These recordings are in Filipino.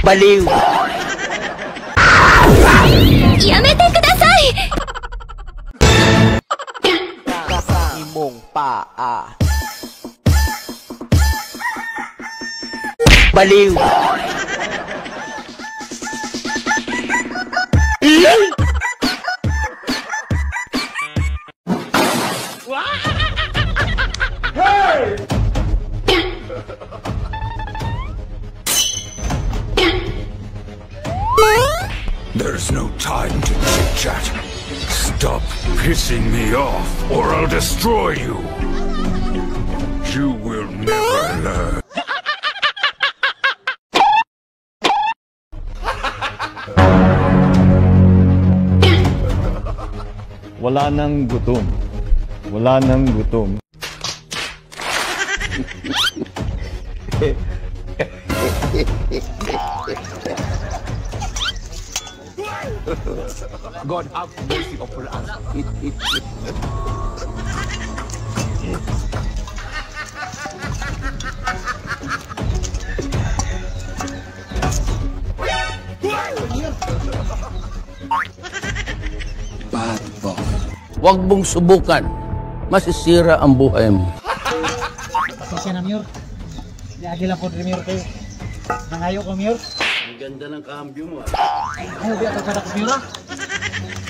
Baliw! Yamete kudasai! Imong paa. Baliw! There's no time to chit-chat. Stop pissing me off, or I'll destroy you. You will never learn. Wala nang gutom. Wala nang gutom. God have mercy upon us. Bad boy. Huwag mong subukan. Masisira ang buhay mo. Pasensya na, Mayor. Lagi lang po rin, Mayor, kayo. Nangayo ko, Mayor. Ang ganda ng kambyo mo. Ayaw, di ako kada ko, Mayor, ha?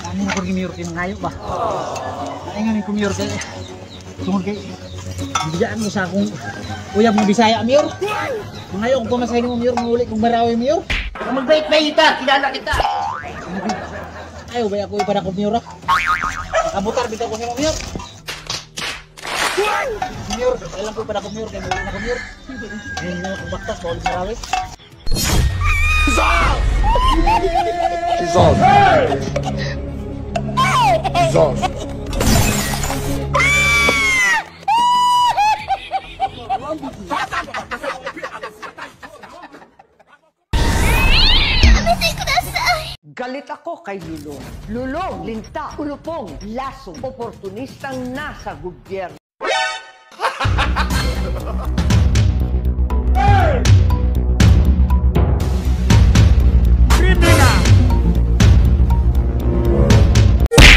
Namin ako rin, Mayor, kayo nangayo ba? Naingamin ko, Mayor, kayo. Tungkol kayo. Bigyan mo sa akong uyab ng Bisaya, Mayor. Nangayo kung pumasahin mo, Mayor, mahuli kong Marawi, Mayor. Magbait-baita, kilala kita. Ayaw, ba ako ipada ko, Mayor, ha? Nakabutar, bitaw ko sa Mayor. Mayor, kailan ko ipada ko, Mayor, kaya mahuli na ko, Mayor. Ngayon na akong baktas, mahuli Marawi. Jesus! Jesus! Galit ako kay Lulong. Lulong, linta, ulupong, lasong, oportunistang nasa gobyerno.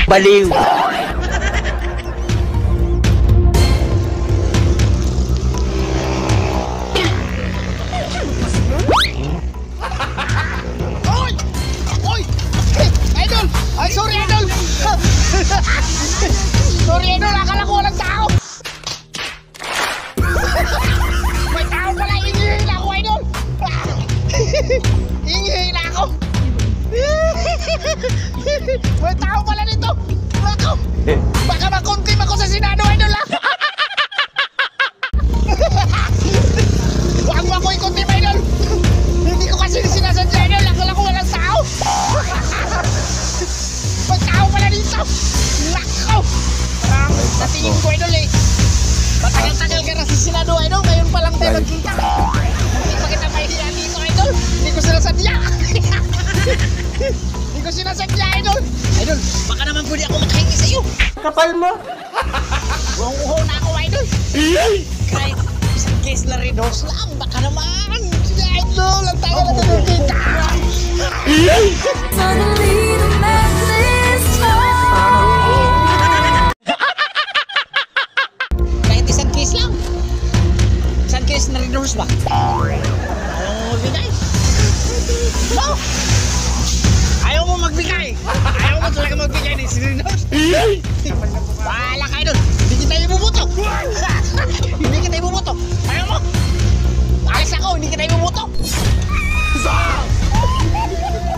Baliw! Idol! Ay, sorry, Idol! Sorry, Idol! Akala ko walang tao! May tao pala! Ingihil na ako, Idol! Ingihil na ako! May tao pala dito! Ako! Baka makontim ako sa Senado, Idol, ha? Huwag mo ako ikontim, Idol! Hindi ko kasi sinasadya, Idol! Akala ko walang tao! May tao pala dito! Lakaw! Parang sa tingin ko, Idol, eh. Matagal-tagal ka na sa Senado, Idol. Ngayon pa lang tayo nagkita. Hindi pa kita mahihiyan dito, Idol. Hindi ko sinasadya. Hindi ko sinasadya, Idol. Idol, baka naman pwede ako makahingi sa iyo. Kapal mo! Uho na ako, Idol. Kahit isang case na rin, lang. Baka naman. Idol, ang tayo na nagkita. Suddenly the madness Kahit isang case lang. Isang case na rin ba? Ayaw mo magbigay. No! Ayaw mo magbigay. Ayaw mo talaga magbigay ni Sirinos. Bahala ka, Idol. Hindi kita ibubuto. Hindi kita ibubuto. Ayaw mo. Alis ako, hindi kita ibubuto.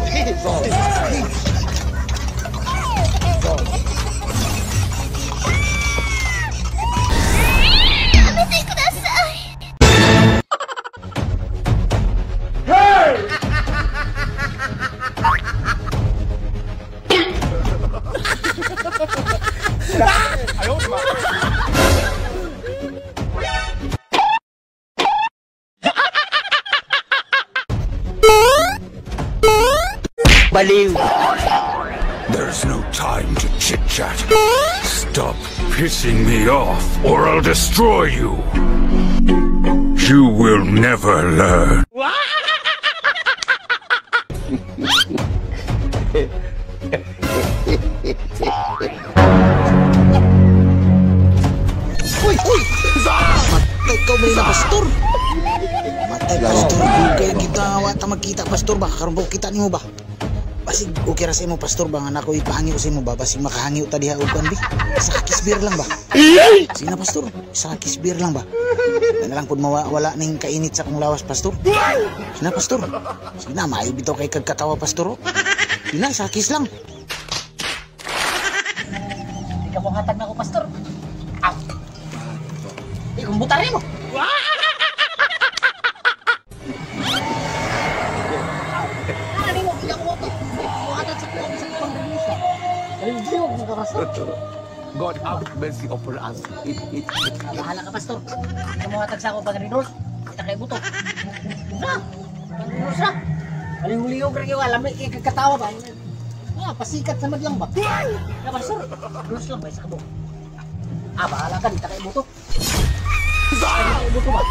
Yamete kudasai! Baliw! There's no time to chit-chat. Stop Stop pissing me off, or I'll destroy you. You will never learn. Uy! Matay ka ba na, pastor? Matay, pastor. Kaya kita wata magkita, pastor ba? Karon kita nimo ba? Basig okay ra sa imo, pastor ba? Nga nako ipahangi ko sa imo ba? Basig makahangi ta diha uban bi. Sa kisbir lang ba? Sige na, pastor. Sa kisbir lang ba? Na lang pud mawala ning kainit sa kong lawas, pastor. Sige na, pastor. Sige na, maibitaw kay kagkatawa, pastor. Sige na, sa kis lang. Hindi ka mo hatag na ako, pastor. Aw! Di kong butarin mo. God have mercy upon us. Bahala ka, pastor. Ikaw mo hatag sa ako pag rinus. Kita kay buto. Na! Rinus na! Malihuliyog rin yung alam. Ikakatawa ba? Pasikat sa madlang ba? Ya, pastor. Rinus lang ba? Isa ka mo. Bahala ka. Dita kay buto. Dita kay buto ba?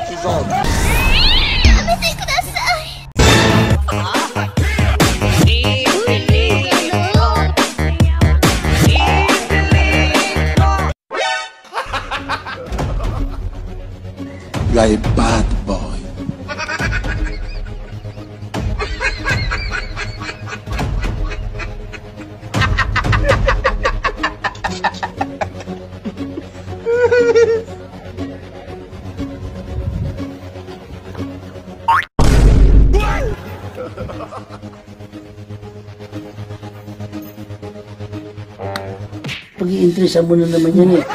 Dissolve. やめてください You are a bad boy. Pag-i-interesa mo na naman yan eh.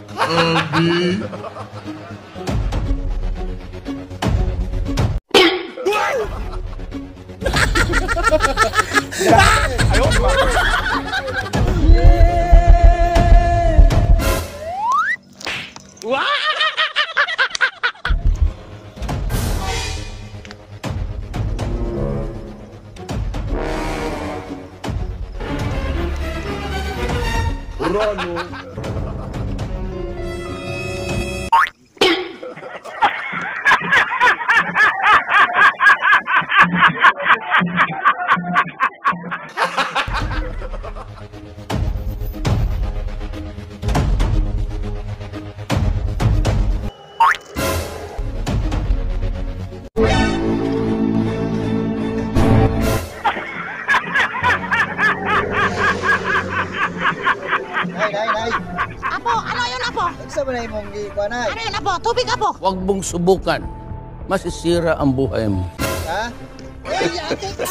Apo, ano yun, Apo? Sa ba na imong gikuanay? Ano yun, Apo? Tubig, Apo. Huwag mong subukan. Masisira ang buhay mo. Ha? Ay, ate ka.